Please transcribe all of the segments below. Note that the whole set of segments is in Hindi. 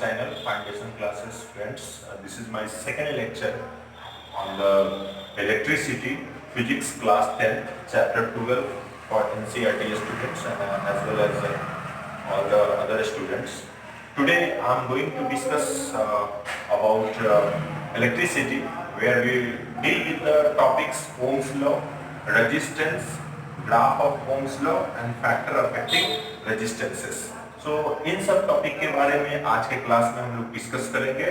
channel Foundation Classes friends. This is my second lecture on the electricity physics class 10 chapter 12 for NCERT students and as well as all the other students. Today I am going to discuss about electricity, where we deal with the topics Ohm's law, resistance, graph of Ohm's law and factor affecting resistances. इन सब टॉपिक के बारे में आज के क्लास में हम लोग डिस्कस करेंगे,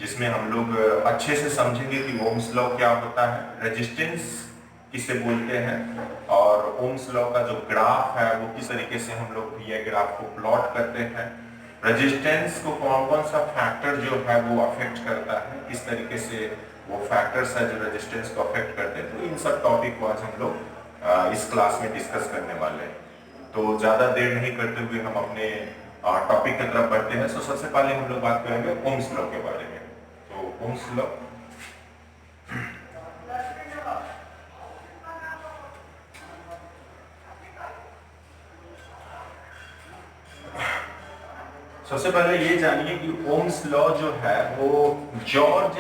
जिसमें हम लोग अच्छे से समझेंगे कि ओम्स लॉ क्या होता है, रेजिस्टेंस किसे बोलते हैं, और ओम्स लॉ का जो ग्राफ है वो किस तरीके से हम लोग ये ग्राफ को प्लॉट करते हैं, रेजिस्टेंस को कौन कौन सा फैक्टर जो है वो अफेक्ट करता है, किस तरीके से वो फैक्टर्स है जो रेजिस्टेंस को अफेक्ट करते हैं। तो इन सब टॉपिक को आज हम लोग इस क्लास में डिस्कस करने वाले हैं। तो ज्यादा देर नहीं करते हुए हम अपने टॉपिक की तरफ बढ़ते हैं। तो सबसे पहले हम लोग बात करेंगे ओम्स लॉ के बारे में। तो ओम्स लॉ सबसे पहले ये जानिए कि ओम्स लॉ जो है वो जॉर्ज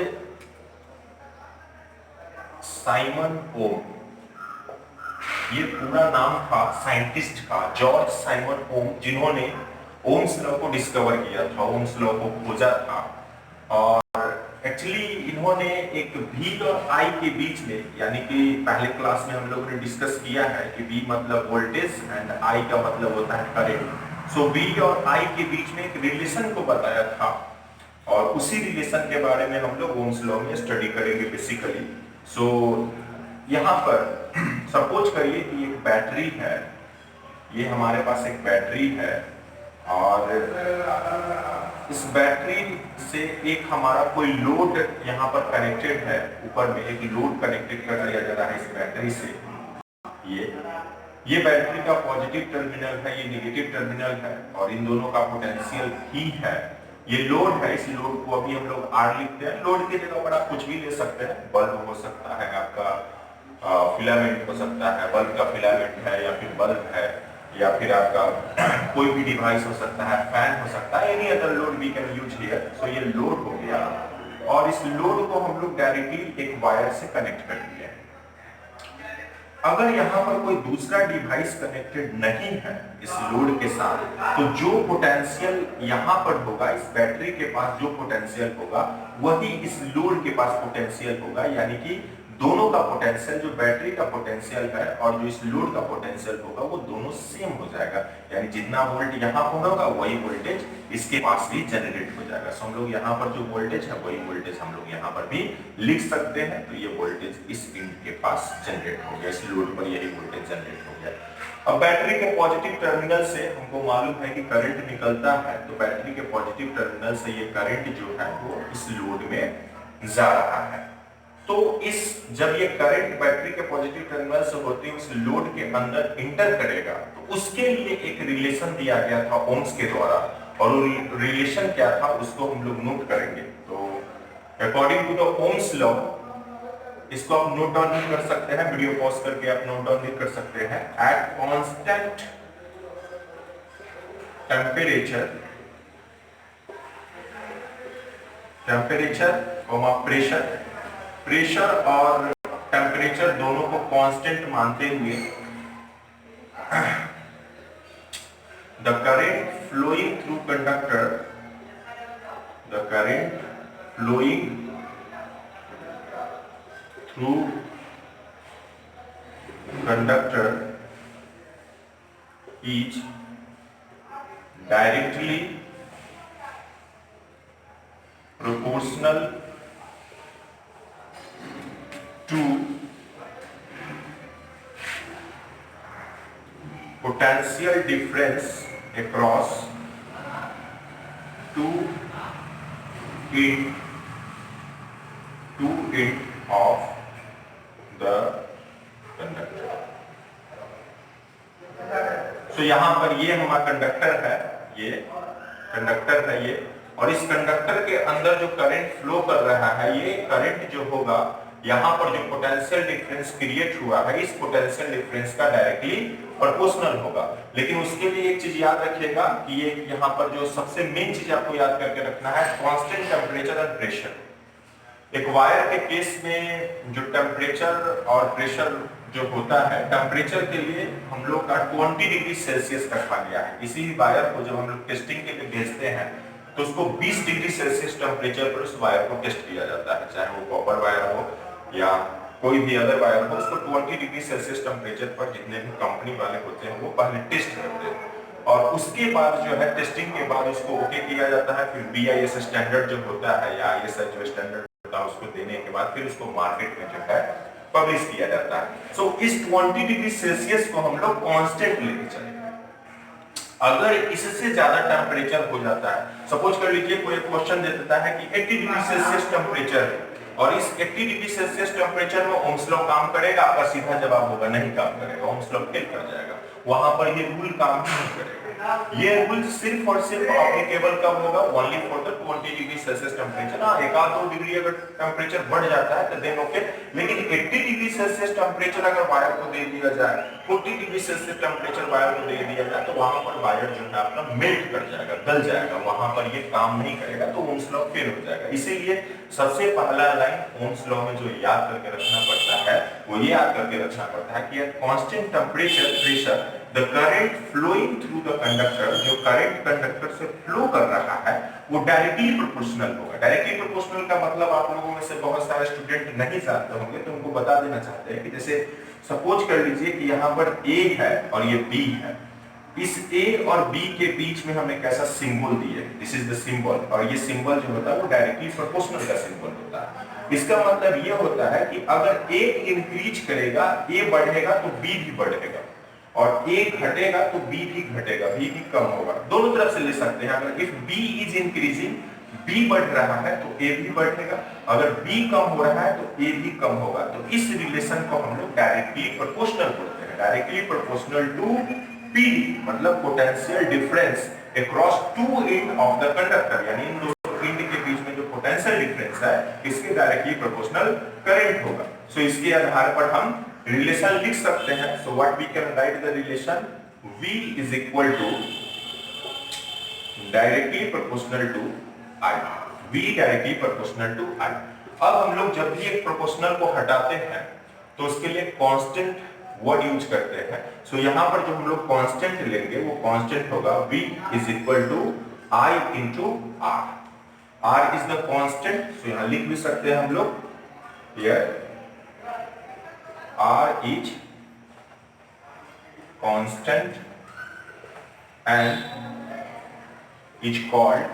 साइमन ओम, ये पूरा नाम था साइंटिस्ट का, जॉर्ज साइमन ओम, जिन्होंने ओम्स लॉ को डिस्कवर किया था, ओम्स लॉ को खोजा था। और एक्चुअली इन्होंने एक V और I के बीच में, यानी कि पहले क्लास में हम लोगों ने डिस्कस किया है कि V मतलब वोल्टेज एंड I का मतलब होता है करंट। सो V और I के बीच में एक रिलेशन को बताया था, और उसी रिलेशन के बारे में हम लोग ओम्स लॉ में स्टडी करेंगे बेसिकली। सो यहाँ पर सपोज करिए कि एक बैटरी है, ये हमारे पास एक बैटरी है, और इस बैटरी से एक हमारा कोई लोड यहाँ पर कनेक्टेड है, ऊपर में एक लोड कनेक्टेड कर दिया जा रहा है इस बैटरी से। ये बैटरी का पॉजिटिव टर्मिनल है, ये नेगेटिव टर्मिनल है, और इन दोनों का पोटेंशियल ही है। ये लोड है, इस लोड को अभी हम लोग R लिखते हैं। लोड की जगह पर आप कुछ भी ले सकते हैं, बल्ब हो सकता है, आपका फिलामेंट हो सकता है, बल्ब का फिलामेंट है, या फिर बल्ब है, या फिर आपका कोई भी डिवाइस हो सकता है, फैन हो सकता है, any other load we can use here. So ये लोड हो गया, और इस लोड को हम लोग डायरेक्टली एक वायर से कनेक्ट कर दिए। अगर यहाँ पर कोई दूसरा डिवाइस कनेक्टेड नहीं है इस लोड के साथ, तो जो पोटेंशियल यहाँ पर होगा, इस बैटरी के पास जो पोटेंशियल होगा वही इस लोड के पास पोटेंशियल होगा, यानी कि दोनों का पोटेंशियल, जो बैटरी का पोटेंशियल है और जो इस लोड का पोटेंशियल होगा, वो दोनों सेम हो जाएगा। यानी जितना वोल्ट यहाँ होगा वही वोल्टेज इसके पास भी जनरेट हो जाएगा। सो हम लोग यहाँ पर जो वोल्टेज है वही वोल्टेज हम लोग यहाँ पर भी लिख सकते हैं। तो ये वोल्टेज इस इंड के पास जनरेट हो गया, इस लोड पर यही वोल्टेज जनरेट हो गया। अब बैटरी के पॉजिटिव टर्मिनल से हमको मालूम है कि करंट निकलता है, तो बैटरी के पॉजिटिव टर्मिनल से ये करंट जो है वो इस लोड में जा रहा है। तो जब ये करंट बैटरी के पॉजिटिव टर्मिनल से होते हुए इस लोड के अंदर इंटर करेगा, तो उसके लिए एक रिलेशन दिया गया था ओम्स के द्वारा, और वो रिलेशन क्या था उसको हम लोग नोट करेंगे। तो according to the Ohm's law, इसको आप नोट डाउन भी कर सकते हैं, वीडियो पॉज करके आप नोट डाउन भी कर सकते हैं। एट कांस्टेंट टेम्परेचर प्रेशर और टेम्परेचर दोनों को कांस्टेंट मानते हुए the current flowing through conductor is directly proportional to potential difference across two end of the conductor। तो यहाँ पर ये हमारा कंडक्टर है, ये कंडक्टर है ये, और इस कंडक्टर के अंदर जो करंट फ्लो कर रहा है, ये करंट जो होगा यहाँ पर जो पोटेंशियल डिफरेंस क्रिएट हुआ है इस पोटेंशियल डिफरेंस का डायरेक्टली प्रोपोर्शनल होगा। लेकिन उसके लिए एक चीज याद रखिएगा कि ये यहाँ पर जो सबसे मेन चीज आपको याद करके रखना है, कांस्टेंट टेम्परेचर एंड प्रेशर। एक वायर के केस में जो टेम्परेचर और प्रेशर जो होता है, टेम्परेचर के लिए हम लोग का 20 डिग्री सेल्सियस रखा गया है। इसी वायर को जब हम लोग टेस्टिंग के लिए भेजते हैं तो उसको 20 डिग्री सेल्सियस टेम्परेचर पर उस वायर को टेस्ट किया जाता है, चाहे वो कॉपर वायर हो या कोई भी अदर वायर हो, उसको 20 डिग्री सेल्सियस टेम्परेचर पर जितने भी कंपनी वाले होते हैं वो पहले टेस्ट करते हैं और उसके बाद जो है टेस्टिंग के बाद उसको ओके किया जाता है। फिर BIS स्टैंडर्ड जो होता है या ISI जो स्टैंडर्ड होता है उसको देने के बाद फिर उसको मार्केट में जो है पब्लिश किया जाता है। सो इस 20 डिग्री सेल्सियस को हम लोग कांस्टेंट लेके चलेंगे। अगर इससे ज्यादा टेम्परेचर हो जाता है, सपोज कर लीजिए कोई क्वेश्चन दे देता है कि 80 डिग्री सेल्सियस टेम्परेचर है और इस 80 डिग्री सेल्सियस टेम्परेचर में ओम्स लॉ काम करेगा, आपका सीधा जवाब होगा नहीं काम करेगा, ओम्स लॉ फेल कर जाएगा। वहां पर ये रूल काम नहीं करेगा। ये रूल सिर्फ और सिर्फ एप्लीकेबल कब होगा, only for the 20 degree Celsius temperature. हाँ, एक आध 2 डिग्री अगर टेम्परेचर बढ़ जाता है तो देन ओके, लेकिन 80 डिग्री सेल्सियस टेम्परेचर अगर वायर को दे दिया जाए, 40 डिग्री सेल्सियस टेम्परेचर वायर को दे दिया जाए तो वहां पर वायर जो है अपना मेल्ट कर जाएगा, गल जाएगा, वहां पर ये काम नहीं करेगा तो ओम्स लॉ फेल हो जाएगा। इसीलिए सबसे पहला लाइन ओम्स लॉ में जो याद करके रखना पड़ता है वो ये याद करके रखना पड़ता है कि at constant temperature pressure the current flowing through the conductor, जो करंट कंडक्टर से फ्लो कर रहा है वो डायरेक्टली प्रोपोर्शनल होगा। डायरेक्टली प्रोपोर्शनल का मतलब आप लोगों में से बहुत सारे स्टूडेंट नहीं जानते होंगे तो उनको बता देना चाहते हैं कि जैसे सपोज कर लीजिए कि यहाँ पर A है और ये B है, इस A और B के बीच में हम एक ऐसा सिंबल दिए, दिस इज द सिंबल, और ये सिंबल जो होता है वो डायरेक्टली प्रोपोर्शनल का सिंबल होता है। इसका मतलब ये होता है कि अगर A इंक्रीज करेगा, A बढ़ेगा तो B भी बढ़ेगा और A घटेगा तो B भी घटेगा, B भी कम होगा। दोनों तरफ से ले सकते हैं। अगर if B is increasing, B बढ़ रहा है तो A भी बढ़ेगा, अगर B कम हो रहा है तो A भी कम होगा। तो इस रिलेशन को हम लोग डायरेक्टली प्रोपोर्शनल बोलते हैं, डायरेक्टली प्रोपोर्शनल टू PD, मतलब potential difference across two end of the conductor, यानी इन दोनों एंड के बीच में जो पोटेंशियल डिफरेंस है इसके डायरेक्टली प्रोपोर्शनल करंट होगा। सो इसके आधार पर हम रिलेशन लिख सकते हैं। So what we can write the relation, V is equal to directly proportional to I, V directly proportional to I। अब हम लोग जब भी एक प्रोपोर्शनल को हटाते हैं तो उसके लिए कांस्टेंट वर्ड यूज करते हैं। सो यहाँ पर जो हम लोग कांस्टेंट लेंगे वो कांस्टेंट होगा V is equal to I into R। R is the constant, so यहाँ लिख भी सकते हैं हम लोग, here R is constant and is called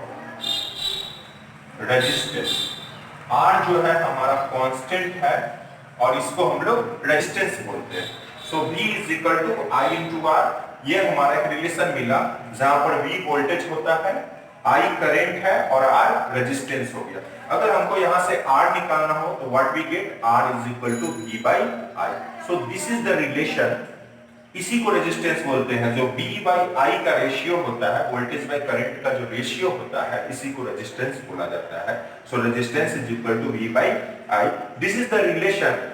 resistance। R जो है हमारा कांस्टेंट है और इसको हम लोग रेजिस्टेंस बोलते हैं। So V is equal to I into R। ये हमारा एक रिलेशन मिला जहां पर V वोल्टेज होता है, I करंट है और R रेजिस्टेंस हो गया। अगर हमको यहां से R निकालना हो तो what we get, R is equal to V by I। So this is the relation, इसी को रेजिस्टेंस बोलते हैं। जो V बाई I का रेशियो होता है, वोल्टेज बाई करंट का जो रेशियो होता है, इसी को रेजिस्टेंस बोला जाता है। So resistance is equal to V by I। This is the relation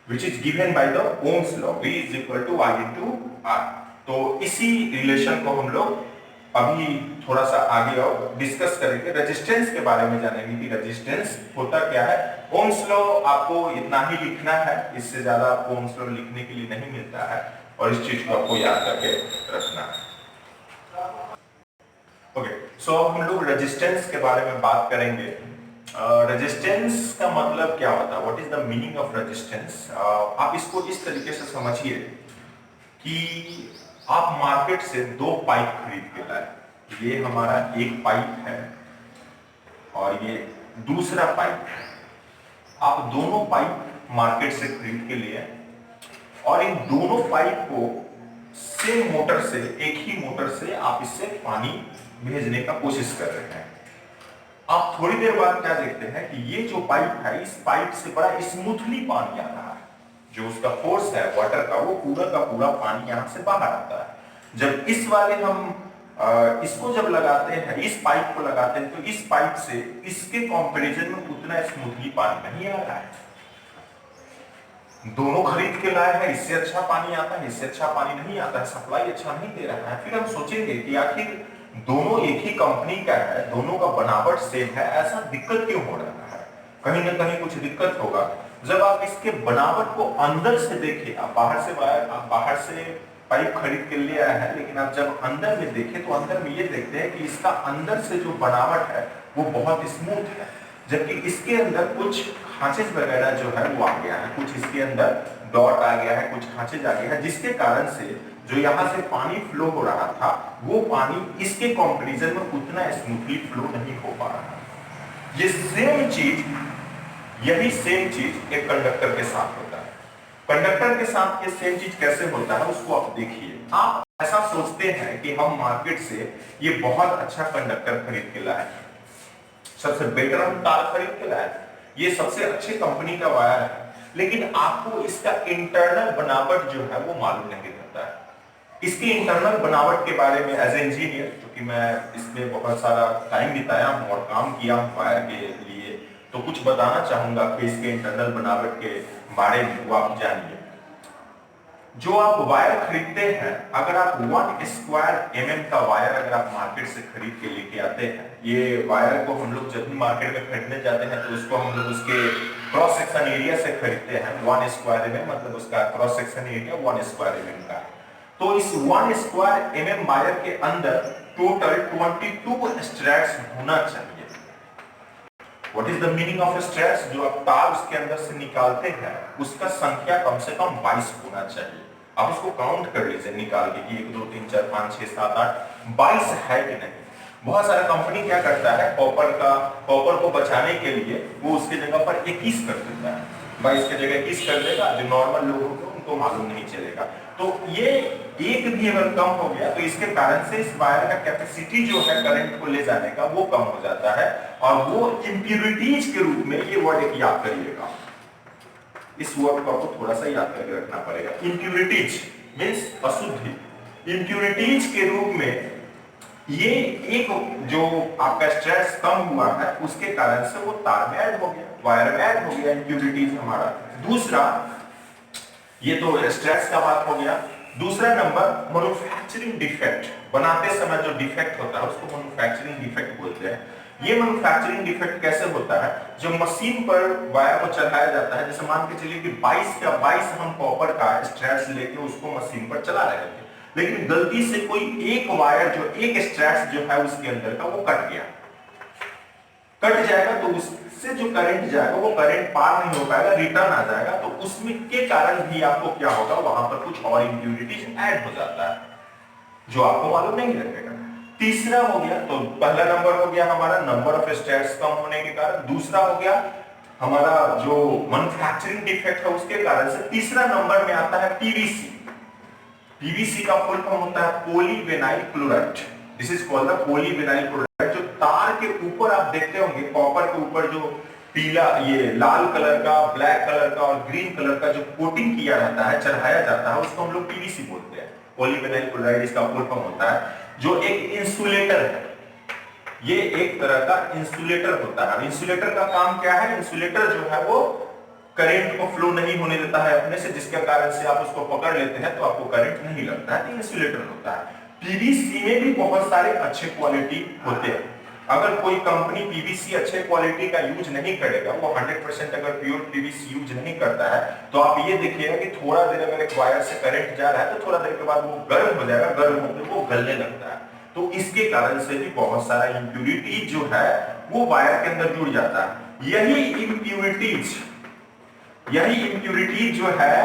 which is given by the Ohm's law, V is equal to I into R। तो इसी रिलेशन को हम लोग अभी थोड़ा सा आगे और डिस्कस करेंगे, रेजिस्टेंस के बारे में जानेंगे कि रेजिस्टेंस होता क्या है। ओम्स लॉ आपको इतना ही लिखना है, इससे ज्यादा आपको ओम्स लॉ लिखने के लिए नहीं मिलता है और इस चीज को आपको याद करके रखना है। ओके, सो हम लोग रेजिस्टेंस के बारे में बात करेंगे। रेजिस्टेंस का मतलब क्या होता है, what is the meaning of resistance. आप इसको इस तरीके से समझिए कि आप मार्केट से 2 पाइप खरीद के लाए, ये हमारा एक पाइप है और ये दूसरा पाइप है। आप दोनों पाइप मार्केट से खरीद के लिए और इन दोनों पाइप को सेम मोटर से, एक ही मोटर से आप इससे पानी भेजने का कोशिश कर रहे हैं। आप थोड़ी देर बाद क्या देखते हैं कि ये जो पाइप है, इस पाइप से बड़ा स्मूथली पानी आ रहा है, जो उसका फोर्स है वाटर का, वो पूरा का पूरा पानी यहां से बाहर आता है। जब इस वाले हम इसको जब लगाते हैं, इस पाइप को लगाते हैं, तो इस पाइप से इसके कंपैरिजन में उतना स्मूथली पानी नहीं आ रहा है। दोनों खरीद के लाए हैं, इससे अच्छा पानी आता है, इससे अच्छा पानी नहीं आता है, सप्लाई अच्छा नहीं दे रहा है। फिर हम सोचेंगे कि आखिर दोनों एक ही कंपनी का है, दोनों का बनावट सेम है, ऐसा दिक्कत क्यों हो रहा है? कहीं ना कहीं कुछ दिक्कत होगा। जब आप इसके बनावट को अंदर से देखिए, आप बाहर से पाइप खरीद के ले आया है, लेकिन आप जब अंदर में देखें तो अंदर में ये देखते हैं कि इसका अंदर से जो बनावट है वो बहुत स्मूथ है, जबकि इसके अंदर कुछ खांचेज वगैरह जो है वो आ गया है, कुछ इसके अंदर डॉट आ गया है, कुछ खांचेज आ गया है, जिसके कारण से जो यहाँ से पानी फ्लो हो रहा था वो पानी इसके कंपैरिजन में उतना स्मूथली फ्लो नहीं हो पा रहा। ये सेम चीज, यही सेम चीज एक कंडक्टर के साथ होता है। कंडक्टर के साथ ये सेम चीज कैसे होता है उसको आप देखिए। आप ऐसा सोचते हैं कि हम मार्केट से ये बहुत अच्छा कंडक्टर खरीद के लाए, सबसे बेटर हम तार खरीद के लाए, ये सबसे अच्छी कंपनी का वायर है, लेकिन आपको इसका इंटरनल बनावट जो है वो मालूम नहीं रहता है। इसकी इंटरनल बनावट के बारे में एज ए इंजीनियर, क्योंकि मैं इसमें बहुत सारा टाइम बिताया हूं और काम किया हूं वायर के लिए, तो कुछ बताना चाहूंगा कि इसके इंटरनल बनावट के बारे में वो आप जानिए। जो आप वायर खरीदते हैं, अगर आप 1 स्क्वायर mm का वायर अगर आप मार्केट से खरीद के लेके आते हैं, ये वायर को हम लोग जब भी मार्केट में खरीदने जाते हैं तो उसको हम लोग उसके क्रॉस सेक्शन एरिया से खरीदते हैं। 1 स्क्वायर mm मतलब उसका cross section area 1 square mm का। तो इस 1 स्क्वायर mm वायर के अंदर टोटल 22 स्ट्रैंड्स होना चाहिए। What is the meaning of strands? जो आप तार उसके अंदर से निकालते हैं उसका संख्या कम से कम 22 होना चाहिए। आप उसको काउंट कर लीजिए निकाल के कि 1 2 3 4 5 6 7 8 22 है कि नहीं। बहुत सारा कंपनी क्या करता है, कॉपर को बचाने के लिए वो उसके जगह पर 21 कर देता है, 22 की जगह 21 कर देगा, जो नॉर्मल लोग होंगे उनको मालूम नहीं चलेगा। तो ये एक भी अगर कम हो गया तो इसके कारण से इस वायर का कैपेसिटी जो है करंट को ले जाने का वो कम हो जाता है, और वो इंप्योरिटीज के रूप में, ये वर्ड एक याद करिएगा, इस वर्ड को आपको थोड़ा सा याद करके रखना पड़ेगा। इंप्योरिटीज मींस अशुद्धि, इंप्योरिटीज के रूप में ये एक जो आपका स्ट्रेस कम हुआ है उसके कारण से वो तार में ऐड हो गया, वायर में ऐड हो गया इंप्योरिटीज हमारा। दूसरा, ये तो स्ट्रेस का बात हो गया। दूसरा नंबर मैन्युफैक्चरिंग डिफेक्ट, बनाते समय जो डिफेक्ट होता है उसको मैन्युफैक्चरिंग डिफेक्ट बोलते हैं। ये मैन्युफैक्चरिंग डिफेक्ट कैसे होता है, जो मशीन पर वायर को चढ़ाया जाता है, जैसे मान के चलिए कि 22 हम कॉपर का स्ट्रैप्स लेके उसको मशीन पर चला रहे थे, लेकिन गलती से कोई एक वायर जो एक स्ट्रैप्स जो है उसके अंदर का वो कट गया, कट जाएगा तो उससे जो करंट जाएगा वो करंट पार नहीं हो पाएगा, रिटर्न आ जाएगा, तो उसमें के कारण भी आपको क्या होगा, वहां पर कुछ और इंप्योरिटीज ऐड हो जाता है जो आपको मालूम नहीं रहेगा। तीसरा हो गया, तो पहला नंबर हो गया हमारा नंबर ऑफ स्ट्रैप्स कम होने के कारण। दूसरा हो गया हमारा जो मैन्युफैक्चरिंग डिफेक्ट है उसके कारण से। तीसरा नंबर में आता है पीवीसी। पीवीसी का फुल फॉर्म होता है polyvinyl chloride. This is called the polyvinyl chloride. जो तार के ऊपर आप देखते होंगे, कॉपर के ऊपर जो पीला, ये लाल कलर का, ब्लैक कलर का और ग्रीन कलर का जो कोटिंग किया रहता है, चढ़ाया जाता है, उसको हम लोग पीवीसी बोलते हैं। पॉलीविनाइल क्लोराइड इसका फुल फॉर्म होता है, जो एक इंसुलेटर है। ये एक तरह का इंसुलेटर होता है। इंसुलेटर का काम क्या है, इंसुलेटर जो है वो करंट को फ्लो नहीं होने देता है अपने से, जिसके कारण से आप उसको पकड़ लेते हैं तो आपको करंट नहीं लगता है, तो इंसुलेटर होता है। पीवीसी में भी बहुत सारे अच्छे क्वालिटी होते हैं। अगर कोई कंपनी पीवीसी अच्छे क्वालिटी का यूज नहीं करेगा, वो 100% अगर प्योर पीवीसी यूज नहीं करता है, तो आप ये देखिएगा कि थोड़ा देर अगर एक वायर से करंट जा रहा है तो थोड़ा देर के बाद वो गर्म हो जाएगा, गर्म होकर वो गलने लगता है। तो इसके कारण से भी बहुत सारा इंप्योरिटी जो है वो वायर के अंदर जुड़ जाता है। यही इंप्योरिटीज जो है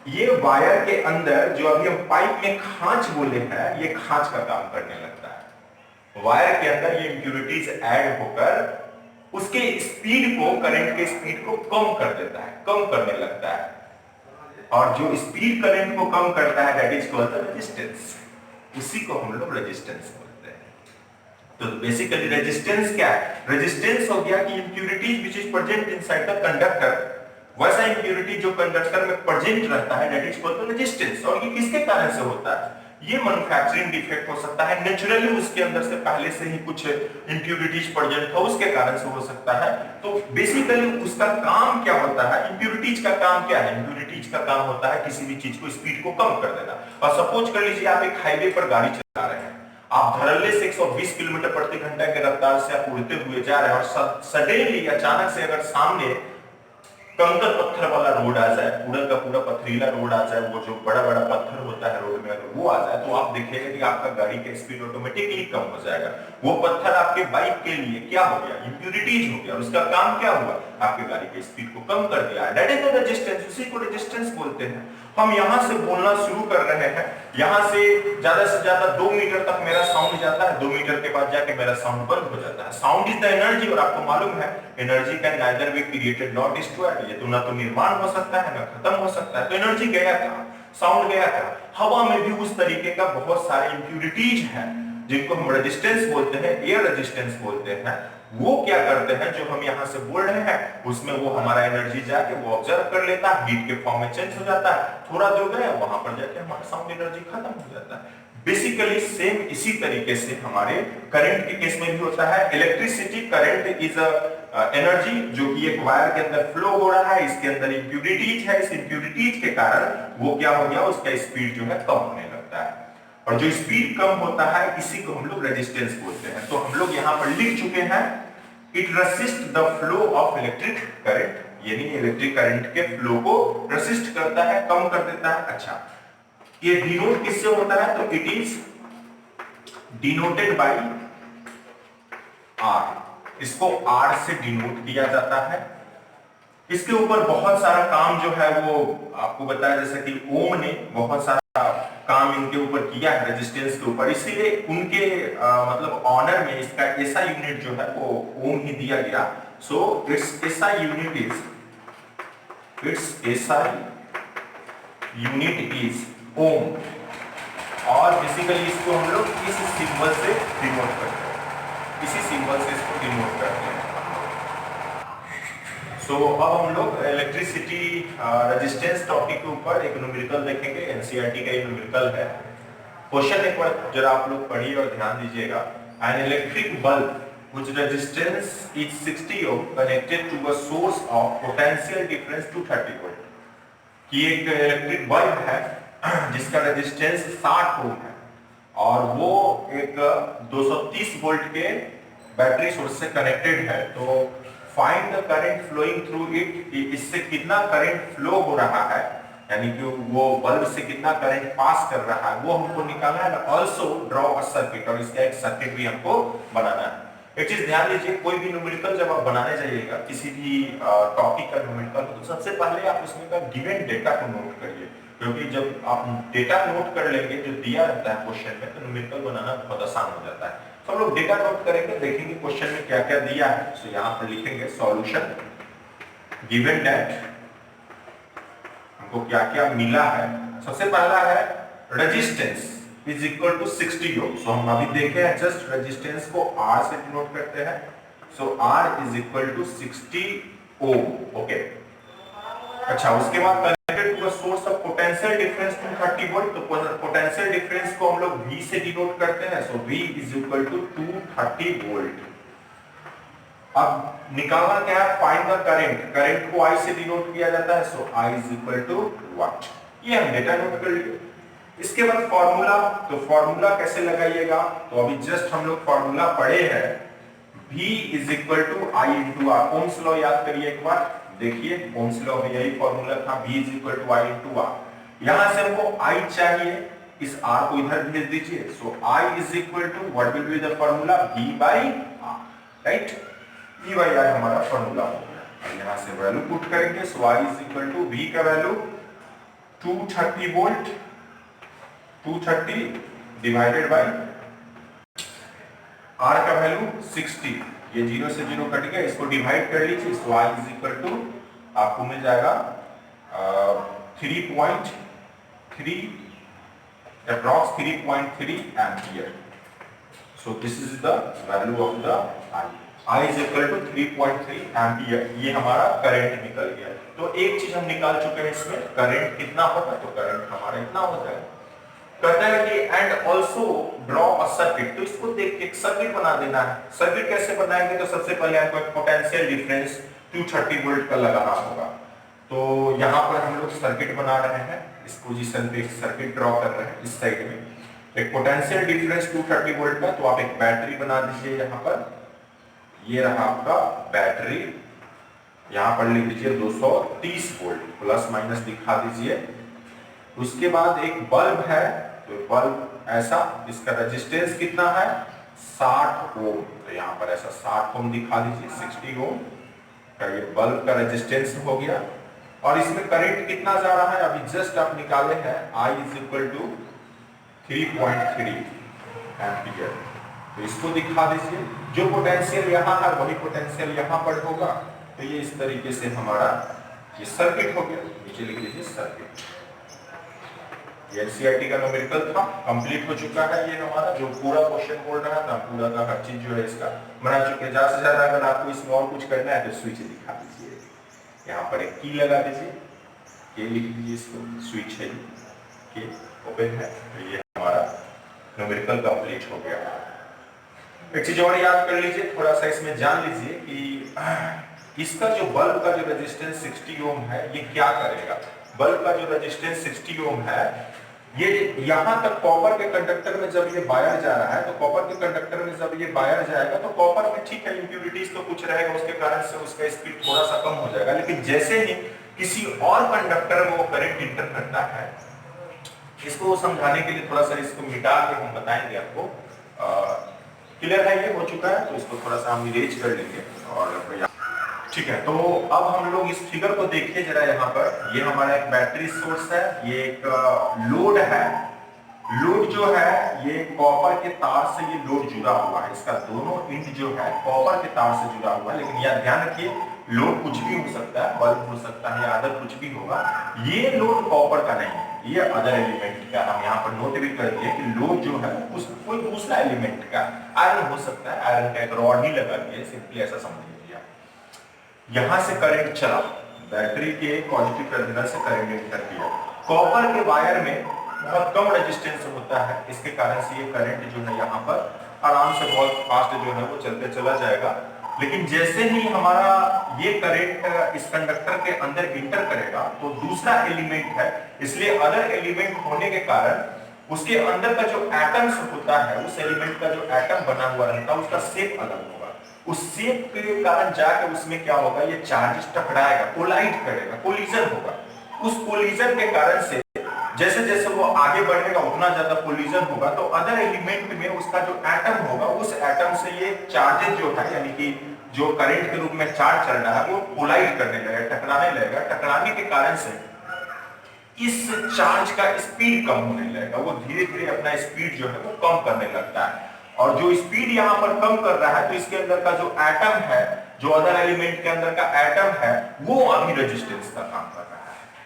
ये वायर के अंदर, जो अभी हम पाइप में खांच बोले हैं, ये खांच का काम करने लगता है। वायर के अंदर ये इंप्योरिटीज ऐड होकर उसके स्पीड को, करंट के स्पीड को कम कर देता है, कम करने लगता है। और जो स्पीड करंट को कम करता है that is called the resistance. उसी को हम लोग रेजिस्टेंस बोलते हैं। तो बेसिकली रेजिस्टेंस क्या है, रेजिस्टेंस हो गया कि impurities which is present inside the conductor, वैसा इंप्योरिटी जो कंडक्टर में प्रेजेंट रहता है that is called the resistance. और ये किसके कारण से होता है, ये मैन्युफैक्चरिंग डिफेक्ट हो सकता है, नेचुरली उसके अंदर से पहले से ही कुछ इंप्यूरिटीज प्रेजेंट था, उसके कारण से हो सकता है। तो बेसिकली उसका काम क्या होता है, इंप्यूरिटीज का काम क्या है? इंप्यूरिटीज का काम होता है किसी भी चीज को स्पीड को कम कर देना। और सपोज कर लीजिए आप एक हाईवे पर गाड़ी चला रहे हैं, आप धड़ल्ले से 120 किलोमीटर प्रति घंटा के रफ्तार से आप उड़ते हुए जा रहे हैं और सडनली अचानक से अगर सामने कंकर पत्थर वाला रोड आ जाए, पूरा का पूरा पथरीला रोड आ जाए, वो जो बड़ा बड़ा पत्थर होता है रोड में, अगर वो आ जाए तो आप देखिएगा कि आपका गाड़ी का स्पीड ऑटोमेटिकली कम हो जाएगा। वो पत्थर आपके बाइक के लिए क्या हो गया? इंप्यूरिटीज हो गया। उसका काम क्या हुआ? आपके गाड़ी के स्पीड को कम कर दिया। दैट इज द रेजिस्टेंस, उसी को रेजिस्टेंस बोलते हैं। हम यहां से बोलना शुरू कर रहे हैं, यहां से ज्यादा 2 मीटर तक मेरा साउंड जाता है, 2 मीटर के बाद जाके मेरा साउंड बंद हो जाता है। साउंड इज द एनर्जी, और आपको मालूम है energy can neither be created not destroyed. ये तो ना तो निर्माण हो सकता है ना खत्म हो सकता है। तो एनर्जी गया था, साउंड गया था। हवा में भी उस तरीके का बहुत सारे इंप्यूरिटीज हैं जिनको हम रेजिस्टेंस बोलते हैं, एयर रेजिस्टेंस बोलते हैं। वो क्या करते हैं, जो हम यहाँ से बोल रहे हैं उसमें वो हमारा एनर्जी जाके वो ऑब्जर्व कर लेता है, हीट के फॉर्म में चेंज हो जाता है, थोड़ा दूर गया वहां पर जाके हमारा साउंड एनर्जी खत्म हो जाता है। बेसिकली सेम इसी तरीके से हमारे करंट के केस में भी होता है। Electricity current is a energy जो कि एक वायर के अंदर फ्लो हो रहा है, इसके अंदर इंप्यूरिटीज है, इस इंप्यूरिटीज के कारण वो क्या हो गया, उसका स्पीड जो है कम होने लगता है। और जो स्पीड कम होता है इसी को हम लोग रेजिस्टेंस बोलते हैं। तो हम लोग यहाँ पर लिख चुके हैं, it resist the flow of electric current, यानी इलेक्ट्रिक करंट के फ्लो को रेसिस्ट करता है, कम कर देता है। अच्छा, ये डिनोट किससे होता है? तो it is denoted by R, इसको आर से डिनोट किया जाता है। इसके ऊपर बहुत सारा काम जो है वो आपको बताया, जैसे कि ओम ने बहुत सारा काम इनके ऊपर किया है रेजिस्टेंस के ऊपर, इसीलिए उनके मतलब ऑनर में इसका एसआई यूनिट जो है वो ओम ही दिया गया। So it's SI unit is ohm, और बेसिकली इसको हम लोग इस सिंबल से डिनोट करते हैं, इसी सिंबल से इसको डिनोट करते हैं। सो अब हम लोग इलेक्ट्रिसिटी रेजिस्टेंस टॉपिक के ऊपर एक न्यूमेरिकल देखेंगे, एनसीईआरटी का ये न्यूमेरिकल है। क्वेश्चन एक बार जरा आप लोग पढ़िए और ध्यान दीजिएगा। An electric bulb whose resistance is 60 ohm connected to a source of potential difference 230 volt, कि एक इलेक्ट्रिक बल्ब है जिसका रेजिस्टेंस 60 ओम है और वो एक 230 वोल्ट के बैटरी सोर्स से कनेक्टेड है। तो find the current flowing through it, इससे कितना करंट फ्लो हो रहा है, यानी कि वो बल्ब से कितना करंट पास कर रहा है वो हमको निकालना है। ऑल्सो ड्रॉ अ सर्किट, और इसका एक सर्किट भी हमको बनाना है। एक चीज ध्यान दीजिए, कोई भी न्यूमेरिकल जब आप बनाने जाइएगा, किसी भी टॉपिक का न्यूमेरिकल, तो सबसे पहले आप उसमें का गिवन डेटा को नोट करिए, क्योंकि जब आप डेटा नोट कर लेंगे जो दिया रहता है क्वेश्चन में, तो न्यूमेरिकल बनाना बहुत आसान हो जाता है। तो हम लोग डेटा नोट करेंगे, देखेंगे क्वेश्चन में क्या क्या दिया है। तो यहाँ पर लिखेंगे सॉल्यूशन गिवन दैट, हमको क्या क्या मिला है। सबसे पहला है resistance is equal to 60 ohm. So हम अभी देखे हैं, जस्ट रेजिस्टेंस को R से डिनोट करते हैं। So R is equal to 60 ohm. Okay, अच्छा, उसके बाद connected to a source of potential difference 230 volt. तो पोटेंशियल डिफरेंस को हम लोग V से डिनोट करते हैं। So V is equal to 230 volt. अब निकालना क्या है, फाइंड द करंट। करंट को I से डिनोट किया जाता है। So I is equal to what, ये हम डेटा नोट कर लिए। इसके बाद फॉर्मूला, तो फॉर्मूला कैसे लगाइएगा, तो अभी जस्ट हम लोग फॉर्मूला पढ़े हैं, V is equal to I into R. Ohm's law याद करिए एक बार, देखिए ओम्स लॉ में यही फॉर्मूला था, V is equal to I into R. यहां से हमको I चाहिए, इस R को इधर भेज दीजिए। So I is equal to what will be the formula, V by R, right. V by R हमारा फॉर्मूला हो गया। यहां से वैल्यू पुट करेंगे। So I is equal to V का value 230 volt, 230 divided by R का वैल्यू 60, ये 0 से 0 कट गया, इसको डिवाइड कर लीजिए। So I is equal to आपको मिल जाएगा 3.3 approx 3.3 ampere. So this is the value of the I is equal to 3.3 ampere. ये हमारा करंट निकल गया। तो एक चीज हम निकाल चुके हैं इसमें, करंट कितना होगा, तो करंट हमारा इतना हो जाएगा। कहता है कि and also draw a circuit. तो इसको देख के एक सर्किट बना देना है। सर्किट कैसे बनाएंगे? तो सबसे पहले आपको एक पोटेंशियल डिफरेंस 230 वोल्ट का लगाना होगा। तो यहाँ पर हम लोग सर्किट बना रहे हैं, इस पोजीशन पे एक सर्किट ड्रॉ कर रहे हैं। इस साइड में एक पोटेंशियल डिफरेंस 230 वोल्ट का, तो आप एक बैटरी बना दीजिए यहाँ पर। ये रहा आपका बैटरी, यहाँ पर लिख दीजिए 230 वोल्ट, प्लस माइनस दिखा दीजिए। उसके बाद एक बल्ब है, तो बल्ब ऐसा, इसका रेजिस्टेंस कितना है? 60 ओम। तो यहाँ पर ऐसा 60 ओम दिखा दीजिए, 60 ओम का ये बल्ब का रेजिस्टेंस हो गया। और इसमें करंट कितना जा रहा है? अभी जस्ट आप निकाले हैं, I is equal to 3.3 ampere. तो इसको दिखा दीजिए। जो पोटेंशियल यहाँ है वही पोटेंशियल यहाँ पर होगा। तो ये इस तरीके से हमारा ये सर्किट हो गया। नीचे लिख लीजिए सर्किट। ये एनसीईआरटी का न्यूमेरिकल था, कंप्लीट हो चुका है। ये हमारा जो पूरा क्वेश्चन बोल रहा था, पूरा का हर चीज जो है इसका बना चुके हैं। ज्यादा से ज्यादा अगर आपको इसमें और कुछ करना है तो स्विच दिखा दीजिए। यहाँ पर एक की लगा दीजिए, के लिख दीजिए, इसको स्विच है, के ओपन है। तो ये हमारा न्यूमेरिकल कंप्लीट हो गया। एक चीज और याद कर लीजिए, थोड़ा सा इसमें जान लीजिए कि इसका जो बल्ब का जो रेजिस्टेंस 60 ओम है, ये क्या करेगा? बल्ब का जो रेजिस्टेंस 60 ओम है, ये यहां तक कॉपर के कंडक्टर में जब ये वायर जा रहा है, तो कॉपर के कंडक्टर में जब ये वायर जाएगा तो कॉपर में ठीक है इंप्यूरिटीज तो कुछ रहेगा, उसके कारण से उसका स्पीड थोड़ा सा कम हो जाएगा। लेकिन जैसे ही किसी और कंडक्टर में वो करंट इंटर करता है, इसको समझाने के लिए थोड़ा सा इसको मिटा के हम बताएंगे आपको। क्लियर है? ये हो चुका है, तो इसको थोड़ा सा हम इरेज कर लेंगे। और ठीक है, तो अब हम लोग इस फिगर को देखिए जरा। यहाँ पर ये हमारा एक बैटरी सोर्स है, ये एक लोड है। लोड जो है ये कॉपर के तार से ये लोड जुड़ा हुआ है। इसका दोनों इंड जो है कॉपर के तार से जुड़ा हुआ है। लेकिन यह ध्यान रखिए, लोड कुछ भी हो सकता है, बल्ब हो सकता है, अदर कुछ भी होगा। ये लोड कॉपर का नहीं है, ये अदर एलिमेंट का। हम यहाँ पर नोट भी कर दिए कि लोड जो है उस कोई दूसरा एलिमेंट का, आयरन हो सकता है, आयरन का एक रॉड ही लगा दिया, सिंपली ऐसा समझ लीजिए। यहां से करंट चला, बैटरी के पॉजिटिव टर्मिनल से करंट एंटर किया। कॉपर के वायर में बहुत कम रेजिस्टेंस होता है, इसके कारण से ये करंट जो है यहाँ पर आराम से बहुत फास्ट जो है वो चलते चला जाएगा। लेकिन जैसे ही हमारा ये करंट इस कंडक्टर के अंदर इंटर करेगा तो दूसरा एलिमेंट है, इसलिए अदर एलिमेंट होने के कारण उसके अंदर का जो एटम्स होता है, उस एलिमेंट का जो एटम बना हुआ रहता है, उसका शेप अलग होगा। उस शेप के कारण जाकर उसमें क्या होगा, ये चार्जेस टकराएगा, कोलाइड करेगा, कोलिजन होगा। उस कोलिजन के कारण से जैसे जैसे वो आगे बढ़ेगा उतना ज्यादा कोलिजन होगा, तो अदर एलिमेंट में उसका जो एटम होगा, उस एटम से ये चार्जेस जो है, यानी कि जो करंट के रूप में चार्ज चल रहा है, वो कोलाइड करने लगेगा, टकराने लगेगा। टकराने के कारण से इस चार्ज का स्पीड कम होने लगेगा, वो धीरे धीरे अपना स्पीड जो है वो कम करने लगता है। और जो स्पीड यहाँ पर कम कर रहा है, तो इसके अंदर का जो एटम है, जो अदर एलिमेंट के अंदर का एटम है, वो अभी रेजिस्टेंस का काम कर रहा है।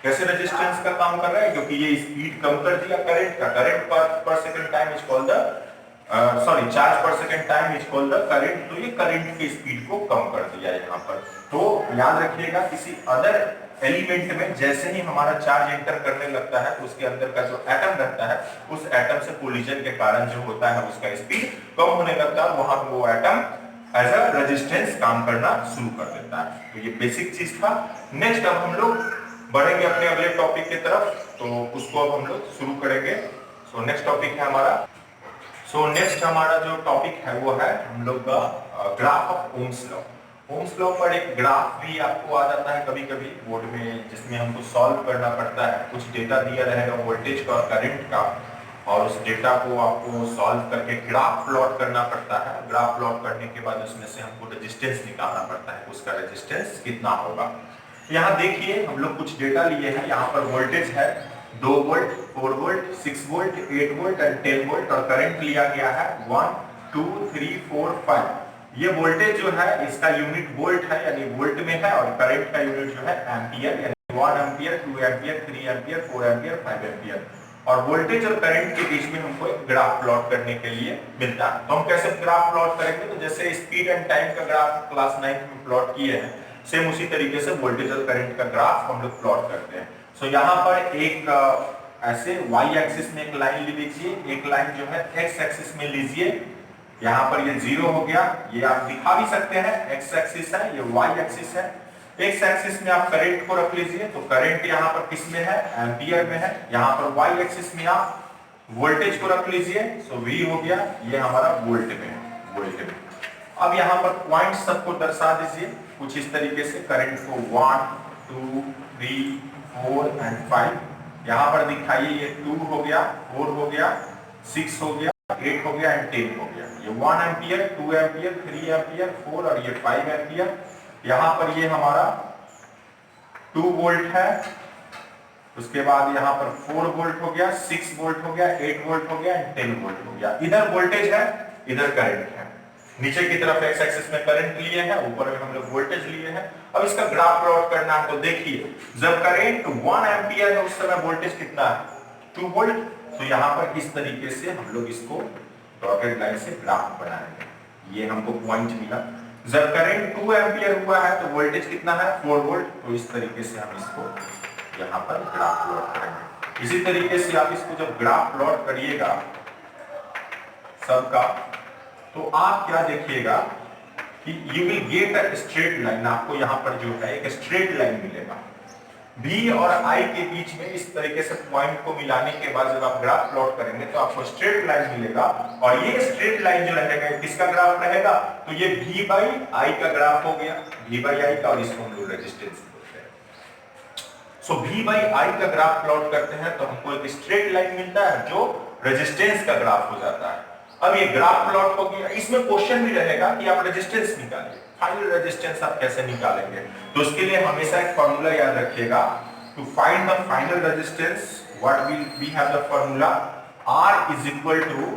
कैसे रेजिस्टेंस का काम कर रहा है? क्योंकि ये स्पीड कम कर दिया करंट का। Current per second time is called the charge per second time is called the current. तो ये करंट की स्पीड को कम कर दिया यहाँ पर। तो याद रखिएगा, किसी अदर एलिमेंट में जैसे ही हमारा चार्ज एंटर करने लगता है, तो उसके अंदर का जो एटम रहता है, उस एटम से कोलिजन के कारण जो होता है उसका स्पीड कम होने लगता है, वहां वो एटम एज अ रेजिस्टेंस काम करना शुरू कर देता है। तो ये बेसिक चीज था। नेक्स्ट अब हम लोग बढ़ेंगे अपने अगले टॉपिक की तरफ, तो उसको अब हम लोग शुरू करेंगे। सो नेक्स्ट टॉपिक है हमारा नेक्स्ट हमारा जो टॉपिक है वो है हम लोग का graph of Ohm's law. Ohm's law पर एक ग्राफ भी आपको आ जाता है कभी कभी बोर्ड में, जिसमें हमको सॉल्व करना पड़ता है। कुछ डेटा दिया रहेगा वोल्टेज का और करंट का, और उस डेटा को आपको सॉल्व करके ग्राफ प्लॉट करना पड़ता है। ग्राफ प्लॉट करने के बाद उसमें से हमको रेजिस्टेंस निकालना पड़ता है, उसका रेजिस्टेंस कितना होगा। यहाँ देखिए हम लोग कुछ डेटा लिए हैं। यहाँ पर वोल्टेज है 2 वोल्ट, 4 वोल्ट, 6 वोल्ट, 8 वोल्ट और 10 वोल्ट, और करंट लिया गया है 1, 2, 3, 4, 5। ये वोल्टेज जो है इसका यूनिट वोल्ट है, यानी वोल्ट में है, और करंट का यूनिट जो है एम्पियर, यानी 1 ampere, 2 ampere, 3 ampere, 4 ampere, 5 ampere. और वोल्टेज और करंट के बीच में हमको एक ग्राफ प्लॉट करने के लिए मिलता है। तो हम कैसे ग्राफ प्लॉट करेंगे? तो जैसे स्पीड एंड टाइम का ग्राफ क्लास 9 में प्लॉट किए हैं, सेम उसी तरीके से वोल्टेज और करंट का ग्राफ हम लोग प्लॉट करते हैं। सो यहाँ पर एक ऐसे y एक्सिस में एक लाइन ले लीजिए, एक लाइन जो है x एक्सिस में लीजिए। यहाँ पर ये 0 हो गया, ये आप दिखा भी सकते हैं, x एक्सिस है, ये y एक्सिस है। x एक्सिस में आप करंट को रख लीजिए, तो करंट यहाँ पर किस में है, एम्पियर में है। यहाँ पर y एक्सिस में आप वोल्टेज को रख लीजिए, सो v हो गया, ये हमारा वोल्ट में है, वोल्ट में। अब यहाँ पर पॉइंट सबको दर्शा दीजिए कुछ इस तरीके से, करंट को 1 2 3 4 एंड 5 यहाँ पर दिखाइए। ये 2 हो गया, 4 हो गया, 6 हो गया, 8 हो गया एंड 10 हो गया। ये 1 एम्पियर, 2 एम्पियर, 3 एम्पियर, 4 और ये 5 एम्पियर। यहाँ पर ये हमारा 2 वोल्ट है, उसके बाद यहाँ पर 4 वोल्ट हो गया, 6 वोल्ट हो गया, 8 वोल्ट हो गया एंड 10 वोल्ट हो गया। इधर वोल्टेज है, इधर करंट है। नीचे की तरफ एक्स एक्सिस में करंट लिए हैं, ऊपर में हम लोग वोल्टेज लिए हैं। अब इसका ग्राफ प्लॉट करना है, तो देखिए जब करंट 1 एम्पियर है उस समय वोल्टेज कितना है, 2 वोल्ट। तो यहाँ पर इस तरीके से हम लोग इसको डॉटेड लाइन से ग्राफ बनाएंगे। ये हमको पॉइंट मिला। जब करंट 2 एम्पियर हुआ है तो वोल्टेज कितना है, 4 वोल्ट। तो इस तरीके से हम इसको यहाँ पर ग्राफ प्लॉट करेंगे। इसी तरीके से आप इसको जब ग्राफ प्लॉट करिएगा सबका, तो आप क्या देखिएगा कि you will get a straight line. आपको यहाँ पर जो है एक स्ट्रेट लाइन मिलेगा। V और I के बीच में इस तरीके से पॉइंट को मिलाने के बाद जब आप ग्राफ प्लॉट करेंगे तो आपको स्ट्रेट लाइन मिलेगा। और ये स्ट्रेट लाइन जो रहेगा किसका ग्राफ रहेगा, तो ये V by I का ग्राफ हो गया, V by I का, और इसको हम लोग रेजिस्टेंस बोलते हैं। सो V by I का ग्राफ प्लॉट करते हैं तो हमको एक स्ट्रेट लाइन मिलता है जो रेजिस्टेंस का ग्राफ हो जाता है। अब ये ग्राफ प्लॉट हो गया। इसमें क्वेश्चन भी रहेगा कि आप रेजिस्टेंस निकालिए, फाइनल रेजिस्टेंस आप कैसे निकालेंगे। तो उसके लिए हमेशा एक फार्मूला याद रखिएगा, to find the final resistance what will we have the formula, R is equal to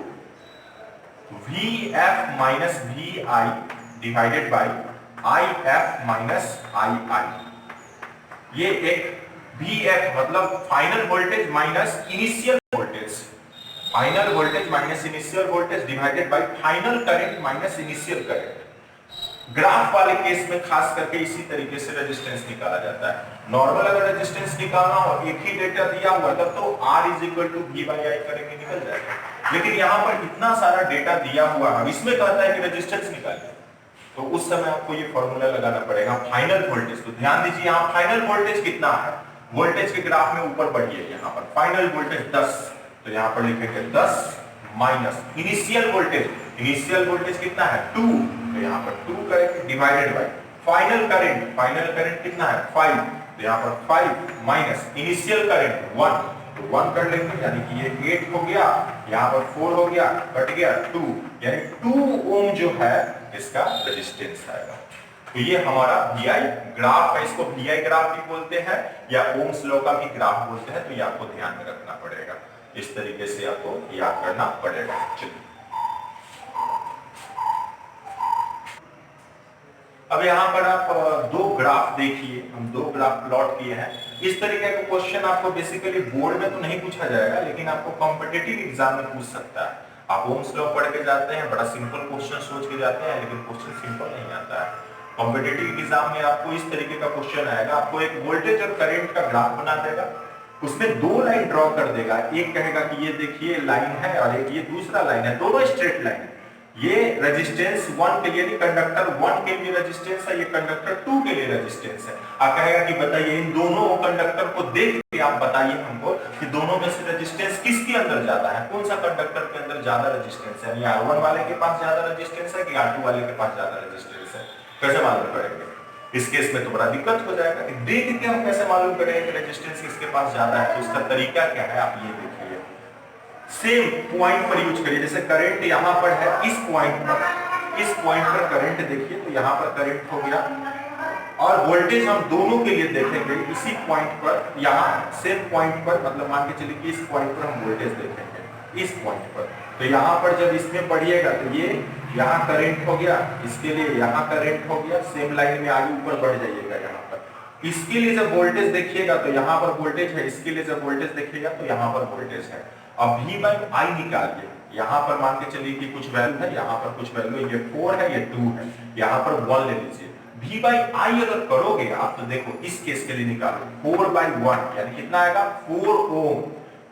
VF minus VI divided by IF minus II। ये एक VF मतलब final voltage minus initial voltage, final voltage minus initial voltage divided by final current minus initial current. Graph वाले केस में खास करके इसी तरीके से रेजिस्टेंस निकाला जाता है। नॉर्मल अगर रेजिस्टेंस निकालना हो, एक ही डेटा दिया हुआ तब तो R is equal to V by I करेंगे, निकल जाएगा। लेकिन यहाँ पर इतना सारा डेटा दिया हुआ है, इसमें कहता है कि रेजिस्टेंस निकालिए, तो उस समय आपको ये फॉर्मूला लगाना पड़ेगा फाइनल वोल्टेज। तो ध्यान दीजिए यहाँ फाइनल वोल्टेज कितना है, वोल्टेज के ग्राफ में ऊपर बढ़िए, यहाँ पर फाइनल वोल्टेज 10, तो यहाँ पर लिखेंगे 10 minus initial voltage, initial voltage कितना है 2, तो यहाँ पर 2 करेंगे divided by final current, final current कितना है 5, तो यहाँ पर 5 माइनस इनिशियल करंट 1, तो 1 कर लेंगे, यानी कि ये 8 हो गया, यहाँ पर 4 हो गया, कट गया 2, यानी 2 ओम जो है इसका रेजिस्टेंस आएगा। तो ये हमारा VI ग्राफ है, इसको VI ग्राफ भी बोलते हैं या ओम्स लॉ का भी ग्राफ बोलते हैं। तो ये आपको ध्यान में रखना पड़ेगा, इस तरीके से आपको याद करना पड़ेगा। चलिए अब यहाँ पर आप दो ग्राफ देखिए, हम दो ग्राफ प्लॉट किए हैं। इस तरीके का क्वेश्चन आपको बेसिकली बोर्ड में तो नहीं पूछा जाएगा, लेकिन आपको कॉम्पिटिटिव एग्जाम में पूछ सकता है। आप ओम्स लॉ पढ़ के जाते हैं, बड़ा सिंपल क्वेश्चन सोच के जाते हैं, लेकिन क्वेश्चन सिंपल नहीं आता है। कॉम्पिटिटिव एग्जाम में आपको इस तरीके का क्वेश्चन आएगा, आपको एक वोल्टेज और करंट का ग्राफ बना देगा, उसमें दो लाइन ड्रॉ कर देगा, एक कहेगा कि ये देखिए लाइन है और एक ये दूसरा लाइन है, दोनों स्ट्रेट लाइन है। ये रेजिस्टेंस 1 के लिए, कंडक्टर 1 के लिए रेजिस्टेंस है, ये कंडक्टर 2 के लिए रेजिस्टेंस है। आप कहेगा कि बताइए इन दोनों कंडक्टर को देख के आप बताइए हमको कि दोनों में से रेजिस्टेंस किसके अंदर ज्यादा है, कौन सा कंडक्टर के अंदर ज्यादा रेजिस्टेंस है, या R1 वाले के पास ज्यादा रेजिस्टेंस है कि R2 वाले के पास ज्यादा रेजिस्टेंस है। कैसे मालूम करेंगे? इस केस में तो बड़ा दिक्कत हो जाएगा कि देख के हम कैसे मालूम करेंगे कि रेजिस्टेंस किसके पास ज्यादा है। तो उसका तरीका क्या है, आप ये देखिए, सेम पॉइंट पर यूज करिए। जैसे करंट यहां पर है, इस पॉइंट पर करंट देखिए, तो यहां पर करंट हो गया, और वोल्टेज हम दोनों के लिए देखेंगे इसी पॉइंट पर, यहां सेम पॉइंट पर, मतलब मान के चलिए कि इस पॉइंट पर हम वोल्टेज देखेंगे इस पॉइंट पर। तो यहां पर जब इसमें पढ़िएगा तो ये यहाँ करंट हो गया, इसके लिए यहाँ करंट हो गया, सेम लाइन में आगे ऊपर बढ़ जाइएगा यहाँ पर। इसके लिए जब वोल्टेज देखिएगा तो यहाँ पर वोल्टेज है, इसके लिए जब वोल्टेज देखिएगा तो यहाँ पर वोल्टेज है। अब V बाई I निकालिए, यहाँ पर मान के चलिए कि कुछ वैल्यू है, यहाँ पर कुछ वैल्यू, ये 4 है, ये 2 है, यहाँ पर 1 ले लीजिए। V बाई I अगर करोगे आप तो देखो इस केस के लिए निकालो 4 बाई 1 यानी कितना आएगा 4 ओम।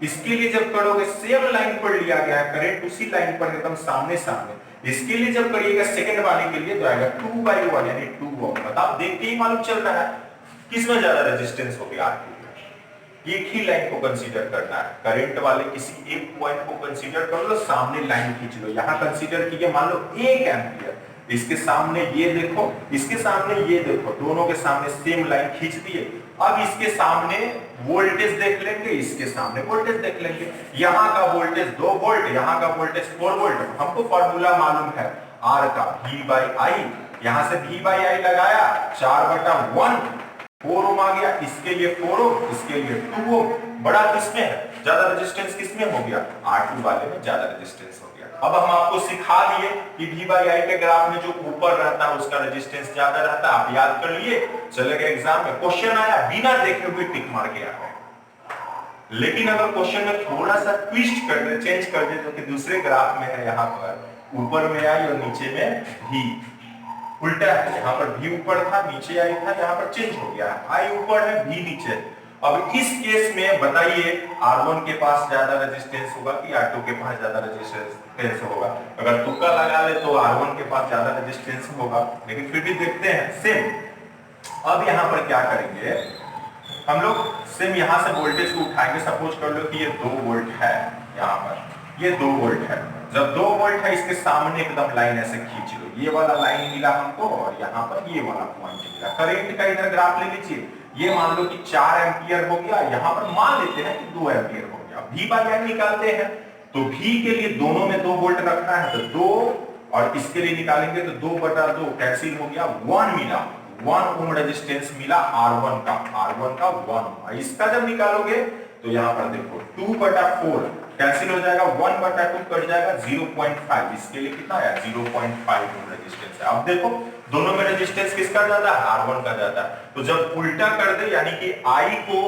इसके लिए जब करोगे सेम लाइन पर लिया गया है, करंट उसी लाइन पर एकदम सामने सामने, इसके लिए जब करिएगा सेकंड वाले के लिए तो आएगा 2/1 यानी 2 ओम। बताओ देख के ही मालूम चल रहा है किसमें ज्यादा रेजिस्टेंस हो गया। एक ही लाइन को कंसीडर करना है, करंट वाले किसी एक पॉइंट को कंसीडर कर लो, सामने लाइन खींच लो। यहां कंसीडर कीजिए मान लो 1 एम्पियर, इसके सामने ये देखो, इसके सामने ये देखो, दोनों के सामने सेम लाइन खींच दिए। अब इसके सामने वोल्टेज देख लेंगे, इसके सामने वोल्टेज देख लेंगे। यहाँ का वोल्टेज 2 वोल्ट, यहाँ का वोल्टेज 4 वोल्ट। हमको फॉर्मूला मालूम है R का V/I, यहाँ से V/I लगाया 4/1, 4 ओम आ गया, इसके लिए 4 ओम, इसके लिए 2 ओम। बड़ा किसमें है, ज्यादा रेजिस्टेंस किसमें हो गया, R2 वाले में ज्यादा रेजिस्टेंस हो गया। अब हम आपको सिखा दिए कि V/I के ग्राफ में जो ऊपर रहता है उसका रेजिस्टेंस ज्यादा रहता है, आप याद कर लिए, चले गए एग्जाम में, क्वेश्चन आया बिना देखे हुए टिक मार के आया। लेकिन अगर क्वेश्चन में थोड़ा सा ट्विस्ट कर दे, चेंज कर दे, तो कि दूसरे ग्राफ में है, यहाँ पर ऊपर में आई और नीचे में V, उल्टा है, यहाँ पर V ऊपर था नीचे आई था, यहाँ पर चेंज हो गया, I ऊपर है V नीचे। अब इस केस में बताइए R1 के पास ज्यादा रेजिस्टेंस होगा कि R2 के पास ज्यादा रेजिस्टेंस होगा। अगर तुक्का लगा ले तो R1 के पास ज्यादा रेजिस्टेंस होगा, लेकिन फिर भी देखते हैं सेम। अब यहाँ पर क्या करेंगे हम लोग, सेम यहाँ से वोल्टेज को उठाएंगे। सपोज कर लो कि ये 2 वोल्ट है, यहाँ पर ये 2 वोल्ट है। जब 2 वोल्ट है, इसके सामने एकदम लाइन ऐसे खींच लो, ये वाला लाइन मिला हमको और यहाँ पर ये वाला पॉइंट मिला। करंट का इधर ग्राफ ले लीजिए, ये मान लो कि 4 एम्पियर हो गया, यहाँ पर मान लेते हैं कि 2 एम्पियर हो गया। V/I निकालते हैं तो V के लिए दोनों में 2 वोल्ट रखना है, तो 2 और इसके लिए निकालेंगे तो 2/2 कैंसिल हो गया, 1 मिला, 1 ओम रेजिस्टेंस मिला R1 का 1 ओम। इसका जब निकालोगे तो यहाँ पर देखो 2/4 कैंसिल हो जाएगा, 1/2 कट जाएगा, 0.5, इसके लिए कितना आया 0.5 ओम रेजिस्टेंस है। अब देखो दोनों में रेजिस्टेंस किसका ज्यादा है, R1 का ज्यादा है। तो जब उल्टा कर दे, यानी कि I को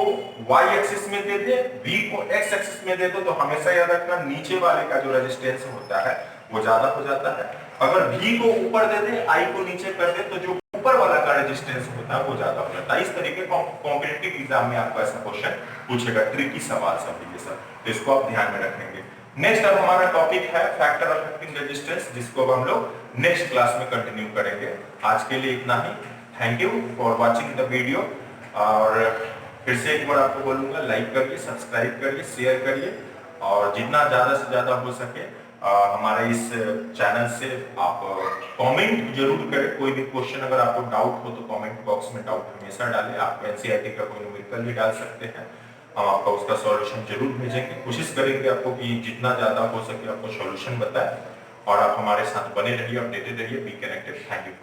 Y एक्सिस में दे दे, V को X एक्सिस में दे दो, तो हमेशा याद रखना नीचे वाले का जो रेजिस्टेंस होता है वो ज्यादा हो जाता है। अगर V को ऊपर दे दे, I को नीचे कर दे, तो जो ऊपर वाला का रेजिस्टेंस होता है वो ज्यादा हो जाता है। इस तरीके कॉम्पिटिटिव एग्जाम में आपको ऐसा क्वेश्चन पूछेगा, ट्रिकी सवाल सब ये सब, तो इसको आप ध्यान में रखेंगे। नेक्स्ट अब हमारा टॉपिक है फैक्टर अफेक्टिंग रेजिस्टेंस, जिसको अब हम लोग नेक्स्ट क्लास में कंटिन्यू करेंगे। आज के लिए इतना ही। Thank you for watching the video. और फिर से एक बार आपको बोलूंगा, लाइक करिए, सब्सक्राइब करिए, शेयर करिए, और जितना ज्यादा से ज्यादा हो सके हमारे इस चैनल से आप कमेंट जरूर करें। कोई भी क्वेश्चन अगर आपको डाउट हो तो कमेंट बॉक्स में डाउट हमेशा डालें। आप एनसीईआरटी का कोई न्यूमेरिकल भी डाल सकते हैं, हम आपका उसका सॉल्यूशन जरूर भेजेंगे। कोशिश करेंगे आपको कि जितना ज्यादा हो सके आपको सॉल्यूशन बताएं, और आप हमारे साथ बने रहिए, अपडेटेड रहिए, बी कनेक्टेड। Thank you.